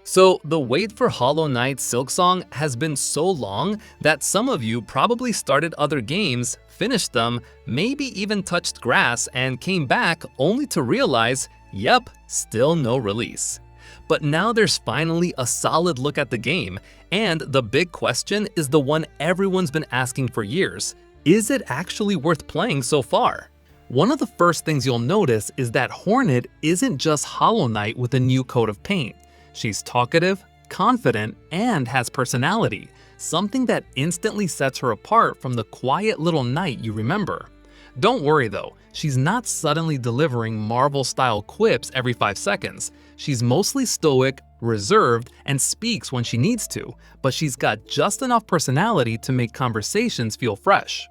So the wait for Hollow Knight Silksong has been so long that some of you probably started other games, finished them, maybe even touched grass and came back only to realize, yep, still no release. But now there's finally a solid look at the game, and the big question is the one everyone's been asking for years. Is it actually worth playing so far? One of the first things you'll notice is that Hornet isn't just Hollow Knight with a new coat of paint. She's talkative, confident, and has personality, something that instantly sets her apart from the quiet little knight you remember. Don't worry though, she's not suddenly delivering Marvel-style quips every 5 seconds. She's mostly stoic, reserved, and speaks when she needs to, but she's got just enough personality to make conversations feel fresh.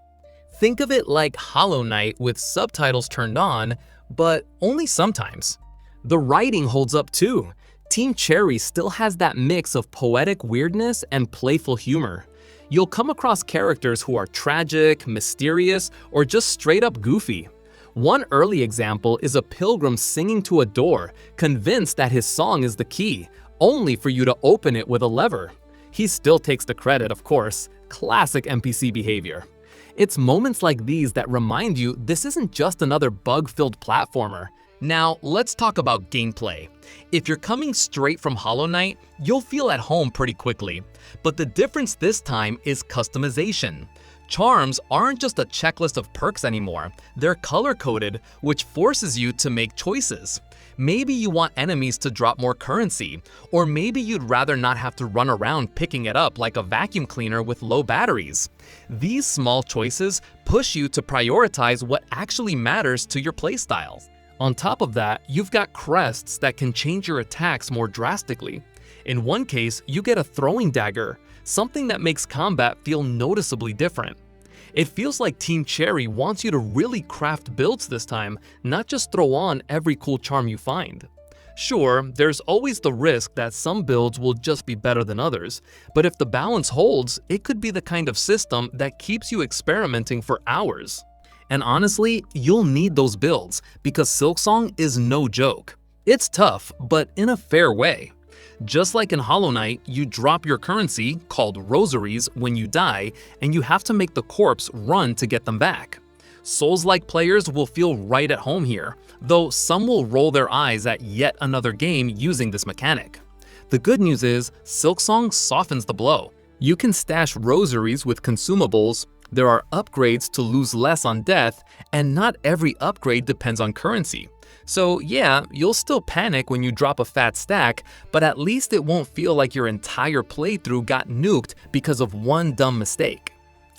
Think of it like Hollow Knight with subtitles turned on, but only sometimes. The writing holds up too. Team Cherry still has that mix of poetic weirdness and playful humor. You'll come across characters who are tragic, mysterious, or just straight up goofy. One early example is a pilgrim singing to a door, convinced that his song is the key, only for you to open it with a lever. He still takes the credit, of course. Classic NPC behavior. It's moments like these that remind you this isn't just another bug-filled platformer. Now, let's talk about gameplay. If you're coming straight from Hollow Knight, you'll feel at home pretty quickly. But the difference this time is customization. Charms aren't just a checklist of perks anymore, they're color-coded, which forces you to make choices. Maybe you want enemies to drop more currency, or maybe you'd rather not have to run around picking it up like a vacuum cleaner with low batteries. These small choices push you to prioritize what actually matters to your playstyle. On top of that, you've got crests that can change your attacks more drastically. In one case, you get a throwing dagger, something that makes combat feel noticeably different. It feels like Team Cherry wants you to really craft builds this time, not just throw on every cool charm you find. Sure, there's always the risk that some builds will just be better than others, but if the balance holds, it could be the kind of system that keeps you experimenting for hours. And honestly, you'll need those builds because Silksong is no joke. It's tough, but in a fair way. Just like in Hollow Knight, you drop your currency, called rosaries, when you die, and you have to make the corpse run to get them back. Souls-like players will feel right at home here, though some will roll their eyes at yet another game using this mechanic. The good news is, Silksong softens the blow. You can stash rosaries with consumables, there are upgrades to lose less on death, and not every upgrade depends on currency. So yeah, you'll still panic when you drop a fat stack, but at least it won't feel like your entire playthrough got nuked because of one dumb mistake.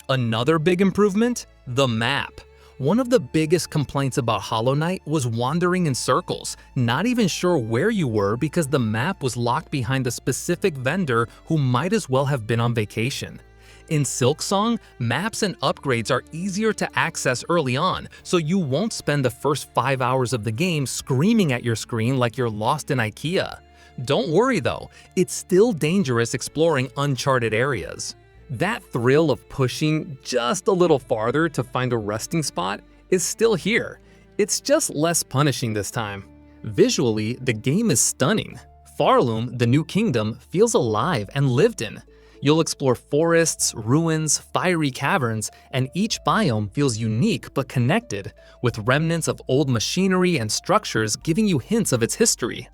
Another big improvement? The map. One of the biggest complaints about Hollow Knight was wandering in circles, not even sure where you were because the map was locked behind a specific vendor who might as well have been on vacation. In Silksong, maps and upgrades are easier to access early on, so you won't spend the first 5 hours of the game screaming at your screen like you're lost in IKEA. Don't worry though, it's still dangerous exploring uncharted areas. That thrill of pushing just a little farther to find a resting spot is still here. It's just less punishing this time. Visually, the game is stunning. Farloom, the new kingdom, feels alive and lived in. You'll explore forests, ruins, fiery caverns, and each biome feels unique but connected, with remnants of old machinery and structures giving you hints of its history.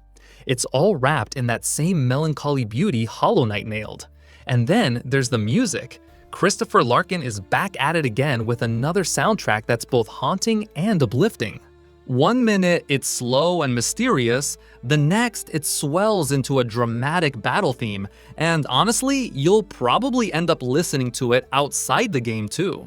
It's all wrapped in that same melancholy beauty Hollow Knight nailed. And then there's the music. Christopher Larkin is back at it again with another soundtrack that's both haunting and uplifting. 1 minute it's slow and mysterious, the next it swells into a dramatic battle theme, and honestly, you'll probably end up listening to it outside the game too.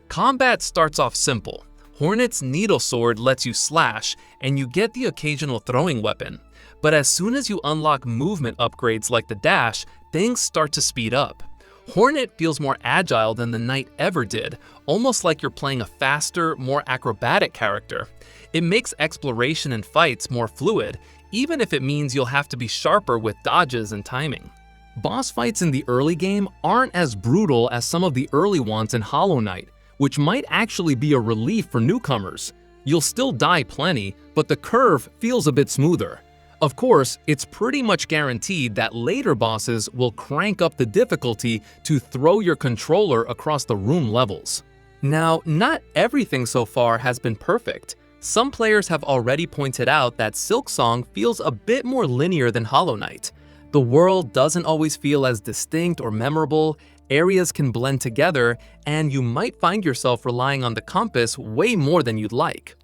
Combat starts off simple. Hornet's needle sword lets you slash, and you get the occasional throwing weapon. But as soon as you unlock movement upgrades like the dash, things start to speed up. Hornet feels more agile than the knight ever did, almost like you're playing a faster, more acrobatic character. It makes exploration and fights more fluid, even if it means you'll have to be sharper with dodges and timing. Boss fights in the early game aren't as brutal as some of the early ones in Hollow Knight, which might actually be a relief for newcomers. You'll still die plenty, but the curve feels a bit smoother. Of course, it's pretty much guaranteed that later bosses will crank up the difficulty to throw your controller across the room levels. Now, not everything so far has been perfect. Some players have already pointed out that Silksong feels a bit more linear than Hollow Knight. The world doesn't always feel as distinct or memorable, areas can blend together, and you might find yourself relying on the compass way more than you'd like.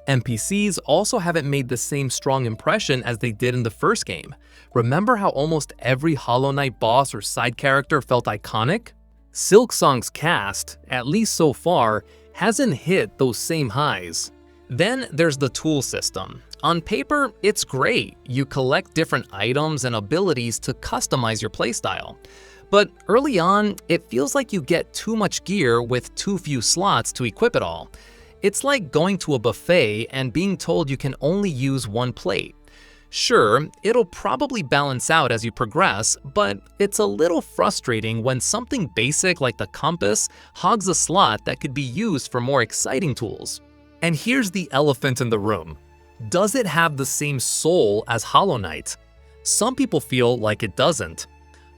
NPCs also haven't made the same strong impression as they did in the first game. Remember how almost every Hollow Knight boss or side character felt iconic? Silksong's cast, at least so far, hasn't hit those same highs. Then there's the tool system. On paper, it's great. You collect different items and abilities to customize your playstyle. But early on, it feels like you get too much gear with too few slots to equip it all. It's like going to a buffet and being told you can only use one plate. Sure, it'll probably balance out as you progress, but it's a little frustrating when something basic like the compass hogs a slot that could be used for more exciting tools. And here's the elephant in the room. Does it have the same soul as Hollow Knight? Some people feel like it doesn't.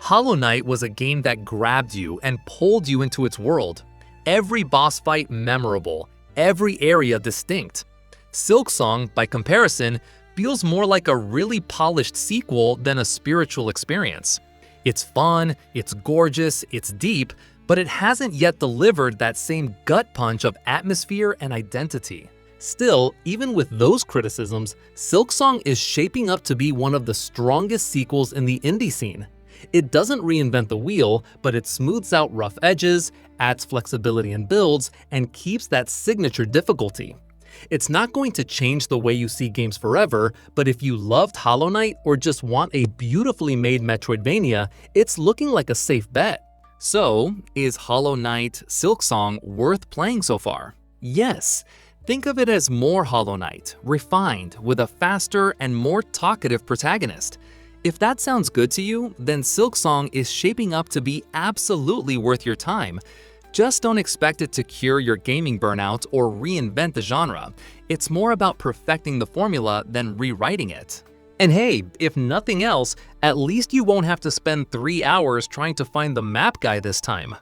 Hollow Knight was a game that grabbed you and pulled you into its world. Every boss fight memorable, every area distinct. Silksong, by comparison, feels more like a really polished sequel than a spiritual experience. It's fun, it's gorgeous, it's deep, but it hasn't yet delivered that same gut punch of atmosphere and identity. Still, even with those criticisms, Silksong is shaping up to be one of the strongest sequels in the indie scene. It doesn't reinvent the wheel, but it smooths out rough edges, adds flexibility in builds, and keeps that signature difficulty. It's not going to change the way you see games forever, but if you loved Hollow Knight or just want a beautifully made Metroidvania, it's looking like a safe bet. So, is Hollow Knight Silksong worth playing so far? Yes. Think of it as more Hollow Knight, refined, with a faster and more talkative protagonist. If that sounds good to you, then Silksong is shaping up to be absolutely worth your time. Just don't expect it to cure your gaming burnout or reinvent the genre. It's more about perfecting the formula than rewriting it. And hey, if nothing else, at least you won't have to spend 3 hours trying to find the map guy this time.